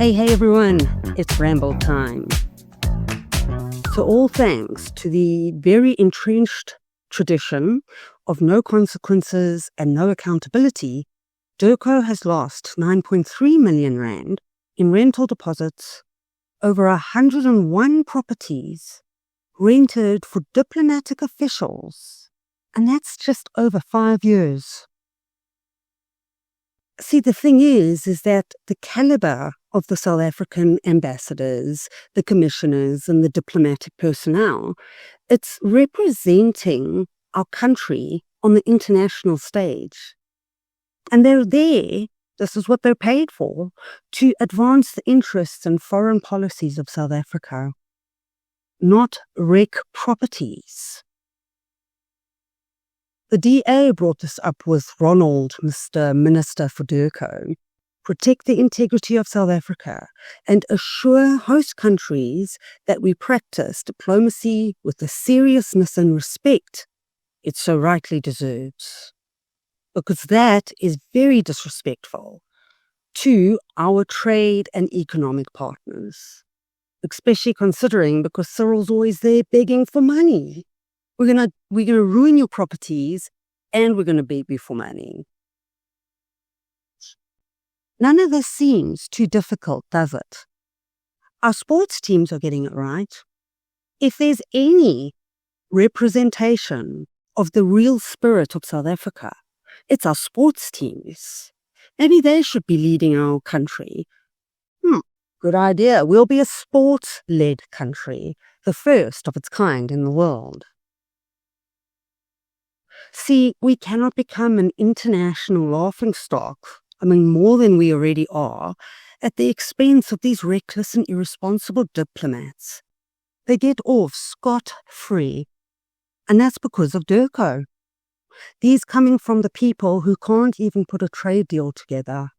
Hey everyone, it's ramble time. So all thanks to the very entrenched tradition of no consequences and no accountability, DIRCO has lost 9.3 million rand in rental deposits over 101 properties rented for diplomatic officials, and that's just over 5 years. See, the thing is that the caliber of the South African ambassadors, the commissioners, and the diplomatic personnel, it's representing our country on the international stage. And they're there, this is what they're paid for, to advance the interests and foreign policies of South Africa, not wreck properties. The DA brought this up with Ronald, Mr. Minister for DIRCO. Protect the integrity of South Africa and assure host countries that we practice diplomacy with the seriousness and respect it so rightly deserves. Because that is very disrespectful to our trade and economic partners, especially considering because Cyril's always there begging for money. We're gonna ruin your properties and we're gonna beg you for money. None of this seems too difficult, does it? Our sports teams are getting it right. If there's any representation of the real spirit of South Africa, it's our sports teams. Maybe they should be leading our country. Good idea. We'll be a sports-led country, the first of its kind in the world. See, we cannot become an international laughingstock, more than we already are, at the expense of these reckless and irresponsible diplomats. They get off scot-free, and that's because of DIRCO. These coming from the people who can't even put a trade deal together.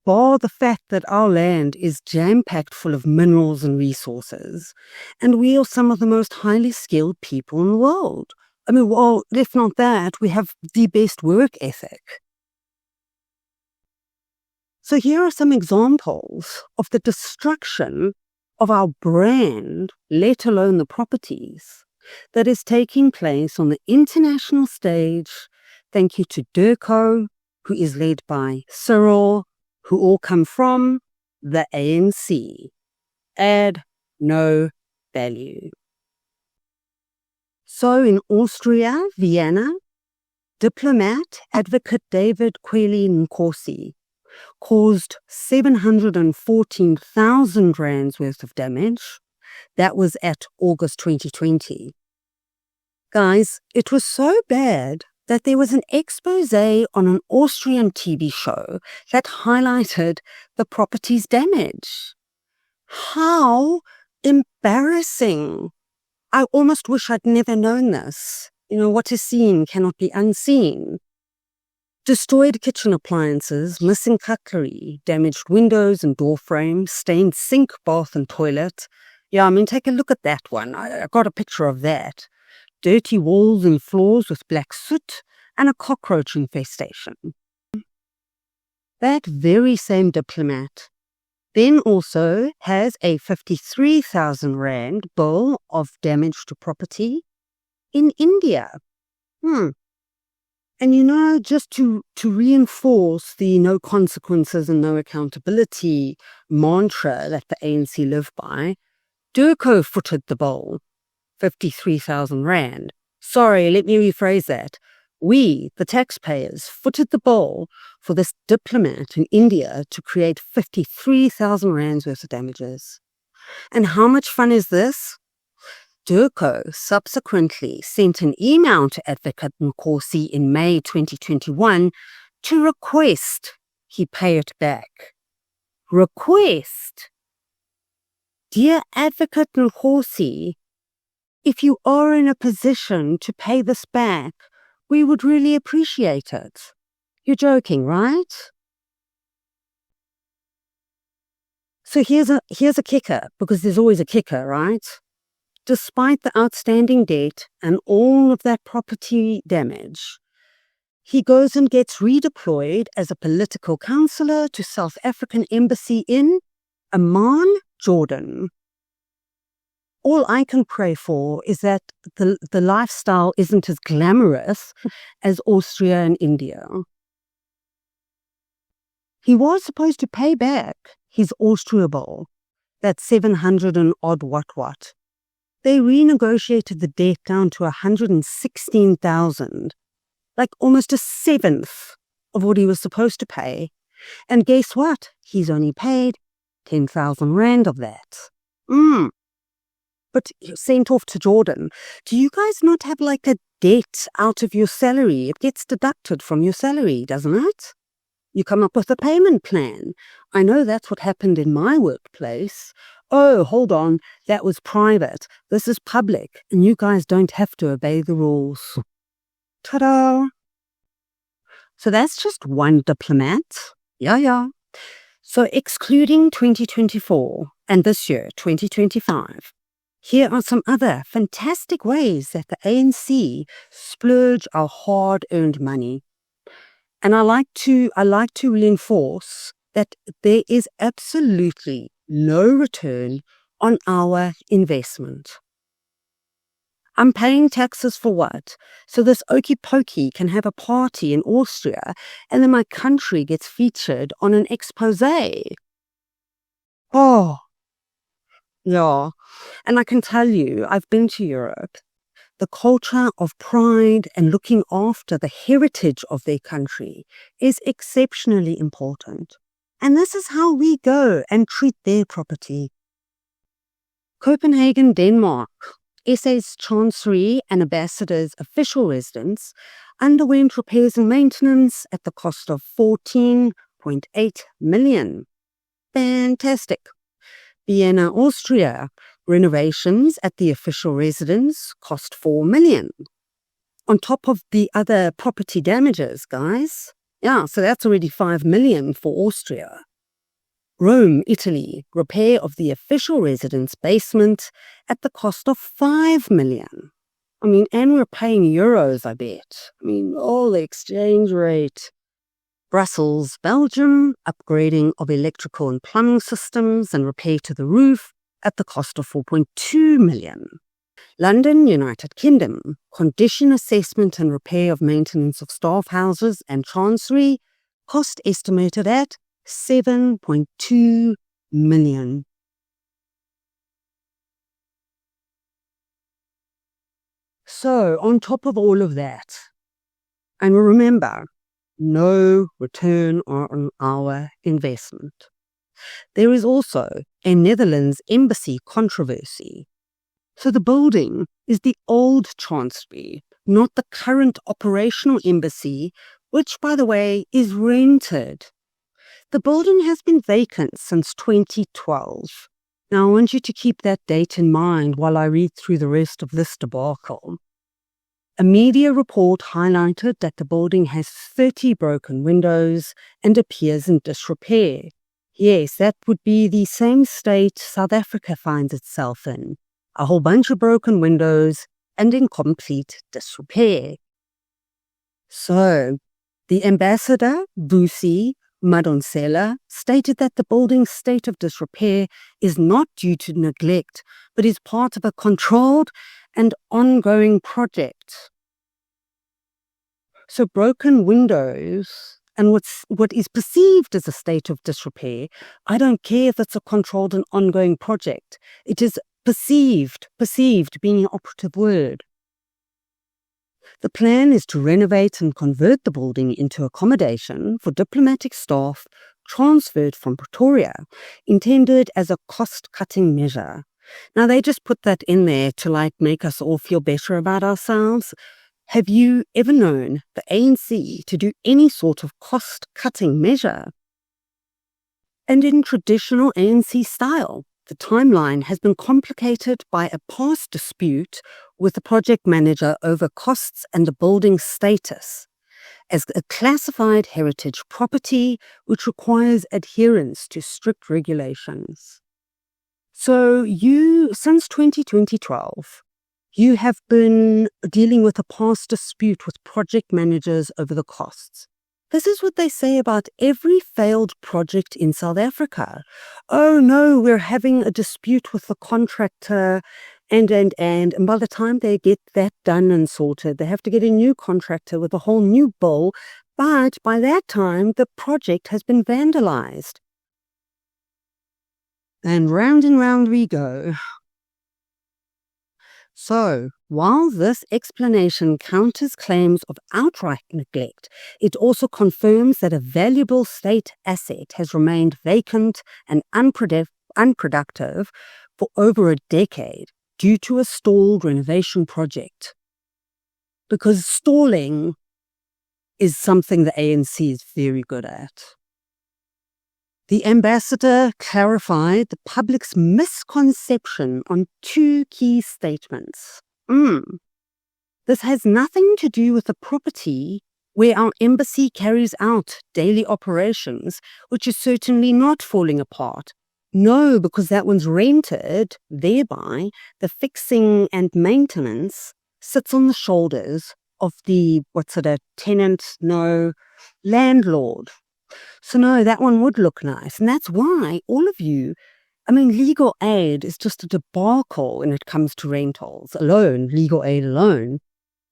Bar the fact that our land is jam-packed full of minerals and resources, and we are some of the most highly skilled people in the world. Well, if not that, we have the best work ethic. So here are some examples of the destruction of our brand, let alone the properties, that is taking place on the international stage, thank you to DIRCO, who is led by Cyril, who all come from the ANC. Add no value. So in Austria, Vienna, diplomat advocate David Kweli Nkosi caused 714,000 rands worth of damage. That was at August 2020. Guys, it was so bad that there was an expose on an Austrian TV show that highlighted the property's damage. How embarrassing. I almost wish I'd never known this. What is seen cannot be unseen. Destroyed kitchen appliances, missing cutlery, damaged windows and door frames, stained sink, bath and toilet. Yeah, take a look at that one. I got a picture of that. Dirty walls and floors with black soot and a cockroach infestation. That very same diplomat then also has a 53,000 rand bill of damage to property in India. And just to reinforce the no consequences and no accountability mantra that the ANC live by, DIRCO footed the bill, 53,000 rand. Sorry, let me rephrase that. We, the taxpayers, footed the bill for this diplomat in India to create 53,000 rands worth of damages. And how much fun is this? DIRCO subsequently sent an email to Advocate Nkosi in May 2021 to request he pay it back. Request. Dear Advocate Nkosi, if you are in a position to pay this back, we would really appreciate it. You're joking, right? So here's a kicker, because there's always a kicker, right? Despite the outstanding debt and all of that property damage, he goes and gets redeployed as a political counselor to South African embassy in Amman, Jordan. All I can pray for is that the lifestyle isn't as glamorous as Austria and India. He was supposed to pay back his Austria bill, that 700 and odd what. They renegotiated the debt down to 116,000, like almost a seventh of what he was supposed to pay. And guess what? He's only paid 10,000 rand of that. But sent off to Jordan. Do you guys not have like a debt out of your salary? It gets deducted from your salary, doesn't it? You come up with a payment plan. I know that's what happened in my workplace. Oh, hold on, that was private. This is public, and you guys don't have to obey the rules. Ta-da! So that's just one diplomat. Yeah. So excluding 2024 and this year, 2025, here are some other fantastic ways that the ANC splurge our hard-earned money. And I like to reinforce that there is absolutely no return on our investment. I'm paying taxes for what? So this okey pokey can have a party in Austria and then my country gets featured on an expose. Oh, yeah. And I can tell you, I've been to Europe. The culture of pride and looking after the heritage of their country is exceptionally important. And this is how we go and treat their property. Copenhagen, Denmark. SA's Chancery and Ambassador's official residence underwent repairs and maintenance at the cost of 14.8 million. Fantastic. Vienna, Austria. Renovations at the official residence cost 4 million. On top of the other property damages, guys. Yeah, so that's already 5 million for Austria. Rome, Italy, repair of the official residence basement at the cost of 5 million. I mean, and we're paying euros, I bet. I mean, the exchange rate. Brussels, Belgium, upgrading of electrical and plumbing systems and repair to the roof at the cost of 4.2 million. London, United Kingdom, condition assessment and repair of maintenance of staff houses and chancery, cost estimated at 7.2 million. So, on top of all of that, and remember, no return on our investment. There is also a Netherlands embassy controversy. So the building is the old chancery, not the current operational embassy, which, by the way, is rented. The building has been vacant since 2012. Now, I want you to keep that date in mind while I read through the rest of this debacle. A media report highlighted that the building has 30 broken windows and appears in disrepair. Yes, that would be the same state South Africa finds itself in. A whole bunch of broken windows and in complete disrepair. So, the ambassador, Busi Madonsela, stated that the building's state of disrepair is not due to neglect, but is part of a controlled and ongoing project. So broken windows and what is perceived as a state of disrepair, I don't care if it's a controlled and ongoing project. It is perceived being an operative word. The plan is to renovate and convert the building into accommodation for diplomatic staff transferred from Pretoria, intended as a cost-cutting measure. Now, they just put that in there to make us all feel better about ourselves. Have you ever known the ANC to do any sort of cost-cutting measure? And in traditional ANC style, the timeline has been complicated by a past dispute with the project manager over costs and the building's status as a classified heritage property which requires adherence to strict regulations. So since 2012, You have been dealing with a past dispute with project managers over the costs. This is what they say about every failed project in South Africa. Oh no, we're having a dispute with the contractor and by the time they get that done and sorted, they have to get a new contractor with a whole new bill, but by that time, the project has been vandalized. And round we go. So, while this explanation counters claims of outright neglect, it also confirms that a valuable state asset has remained vacant and unproductive for over a decade due to a stalled renovation project. Because stalling is something the ANC is very good at. The ambassador clarified the public's misconception on two key statements. This has nothing to do with the property where our embassy carries out daily operations, which is certainly not falling apart. No, because that one's rented, thereby the fixing and maintenance sits on the shoulders of the, tenant? No, landlord. So no, that one would look nice. And that's why all of you, legal aid is just a debacle when it comes to rentals alone, legal aid alone.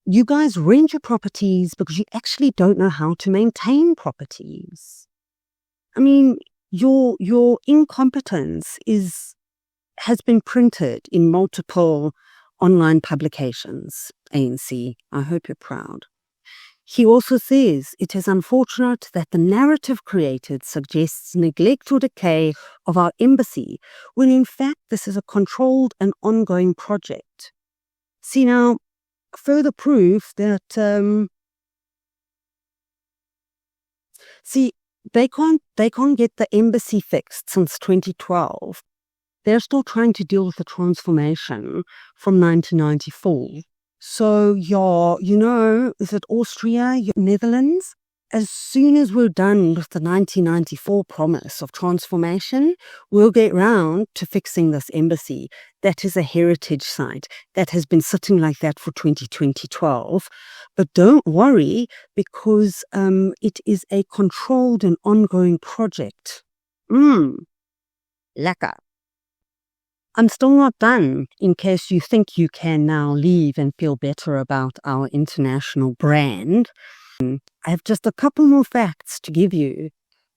You guys rent your properties because you actually don't know how to maintain properties. Your incompetence has been printed in multiple online publications, ANC. I hope you're proud. He also says it is unfortunate that the narrative created suggests neglect or decay of our embassy, when in fact this is a controlled and ongoing project. See now, further proof that, they can't get the embassy fixed since 2012. They're still trying to deal with the transformation from 1994. So, is it Austria, Netherlands? As soon as we're done with the 1994 promise of transformation, we'll get round to fixing this embassy. That is a heritage site that has been sitting like that for 2012. But don't worry, because it is a controlled and ongoing project. Lekker. I'm still not done, in case you think you can now leave and feel better about our international brand. I have just a couple more facts to give you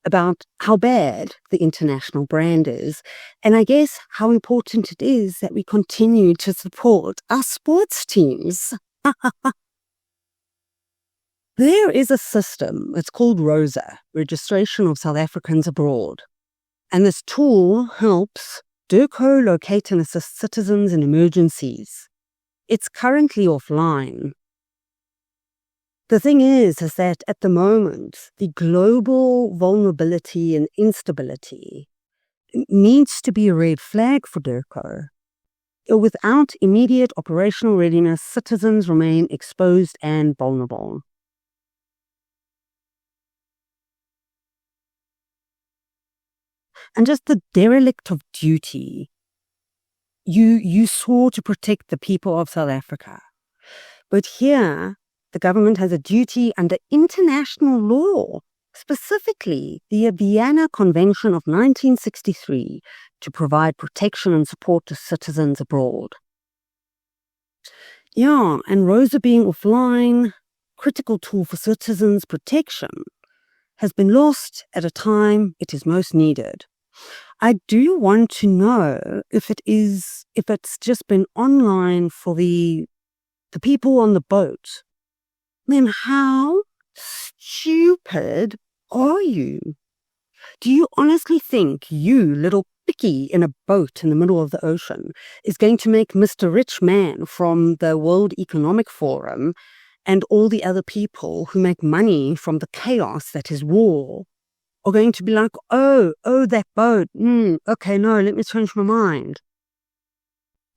about how bad the international brand is, and I guess how important it is that we continue to support our sports teams. There is a system, it's called ROSA, Registration of South Africans Abroad, and this tool helps DIRCO locate and assist citizens in emergencies. It's currently offline. The thing is that at the moment, the global vulnerability and instability needs to be a red flag for DIRCO. Without immediate operational readiness, citizens remain exposed and vulnerable. And just the derelict of duty. You swore to protect the people of South Africa. But here, the government has a duty under international law, specifically the Vienna Convention of 1963, to provide protection and support to citizens abroad. Yeah, and ROSA being offline, critical tool for citizens' protection, has been lost at a time it is most needed. I do want to know if it's just been online for the people on the boat. Then how stupid are you? Do you honestly think you, little picky in a boat in the middle of the ocean, is going to make Mr. Rich Man from the World Economic Forum and all the other people who make money from the chaos that is war are going to be like, oh, that boat, okay, no, let me change my mind.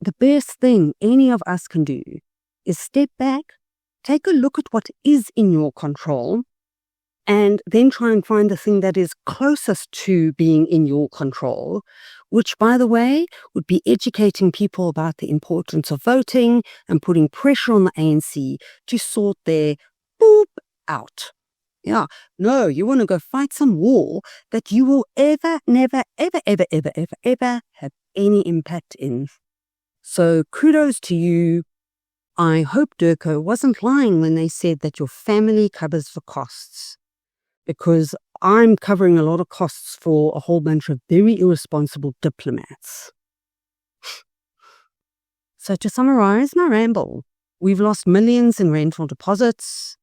The best thing any of us can do is step back, take a look at what is in your control, and then try and find the thing that is closest to being in your control, which, by the way, would be educating people about the importance of voting and putting pressure on the ANC to sort their boop out. Yeah, no, you want to go fight some war that you will never, ever have any impact in. So kudos to you. I hope DIRCO wasn't lying when they said that your family covers the costs, because I'm covering a lot of costs for a whole bunch of very irresponsible diplomats. So to summarize my ramble, we've lost millions in rental deposits,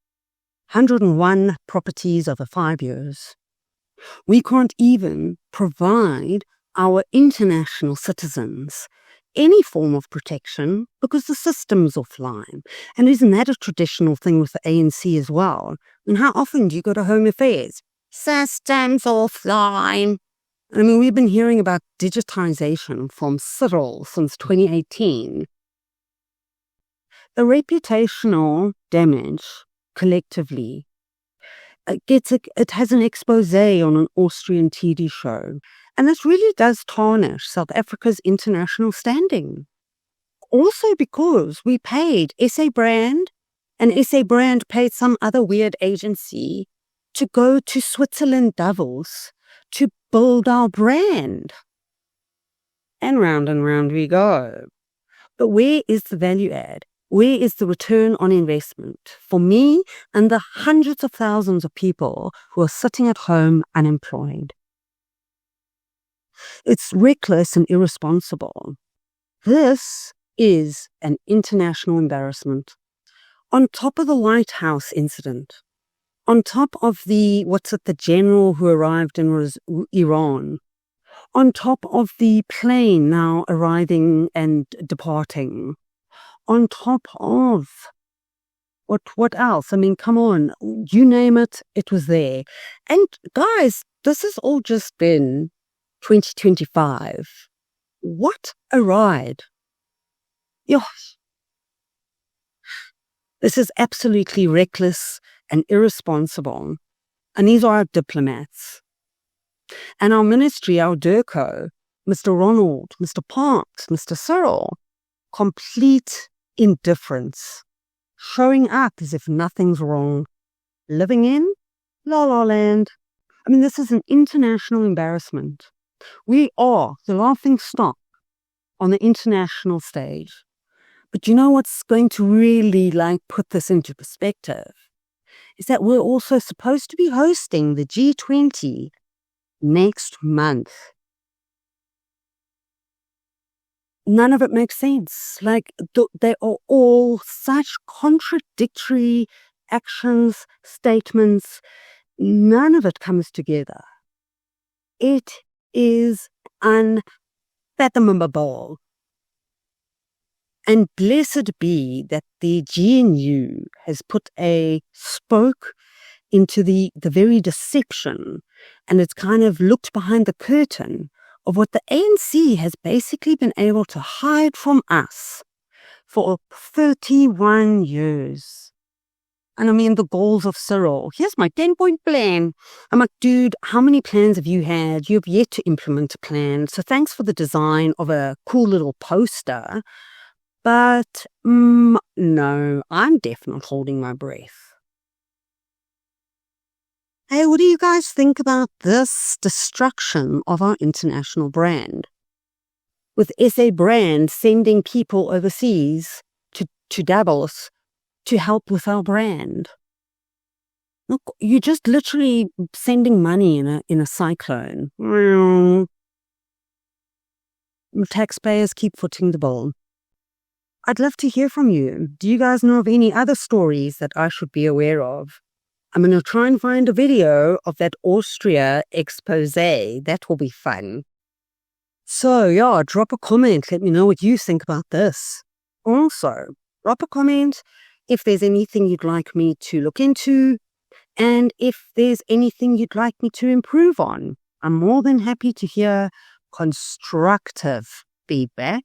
101 properties over 5 years. We can't even provide our international citizens any form of protection because the system's offline. And isn't that a traditional thing with the ANC as well? And how often do you go to Home Affairs? System's offline. I mean, we've been hearing about digitization from Cyril since 2018. The reputational damage collectively it has an expose on an Austrian TV show, and this really does tarnish South Africa's international standing. Also because we paid SA Brand, and SA Brand paid some other weird agency to go to Switzerland Davos to build our brand. And round we go. But where is the value add? Where is the return on investment for me and the hundreds of thousands of people who are sitting at home unemployed? It's reckless and irresponsible. This is an international embarrassment. On top of the White House incident, on top of the general who arrived in Iran, on top of the plane now arriving and departing, on top of what else? I mean, come on, you name it, it was there. And guys, this has all just been 2025. What a ride. Yosh. This is absolutely reckless and irresponsible. And these are our diplomats. And our ministry, our DIRCO, Mr. Ronald, Mr. Parks, Mr. Cyril, complete indifference, showing up as if nothing's wrong, living in La La Land. I mean, this is an international embarrassment. We are the laughing stock on the international stage. But you know what's going to really put this into perspective is that we're also supposed to be hosting the G20 next month. None of it makes sense. They are all such contradictory actions, statements. None of it comes together. It is unfathomable. And blessed be that the GNU has put a spoke into the very deception, and it's kind of looked behind the curtain of what the ANC has basically been able to hide from us for 31 years. And I mean, the goals of Cyril. Here's my 10-point plan. I'm like, dude, how many plans have you had? You've yet to implement a plan. So thanks for the design of a cool little poster. But no, I'm definitely holding my breath. Hey, what do you guys think about this destruction of our international brand? With SA Brand sending people overseas to Davos to help with our brand. Look, you're just literally sending money in a cyclone. Taxpayers keep footing the bill. I'd love to hear from you. Do you guys know of any other stories that I should be aware of? I'm going to try and find a video of that Austria expose. That will be fun. So, yeah, drop a comment. Let me know what you think about this. Also, drop a comment if there's anything you'd like me to look into and if there's anything you'd like me to improve on. I'm more than happy to hear constructive feedback.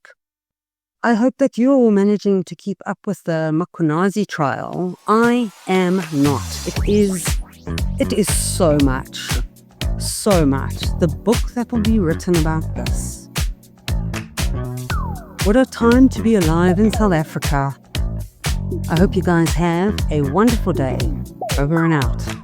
I hope that you're all managing to keep up with the Makunazi trial. I am not. It is It is so much. The book that will be written about this. What a time to be alive in South Africa. I hope you guys have a wonderful day. Over and out.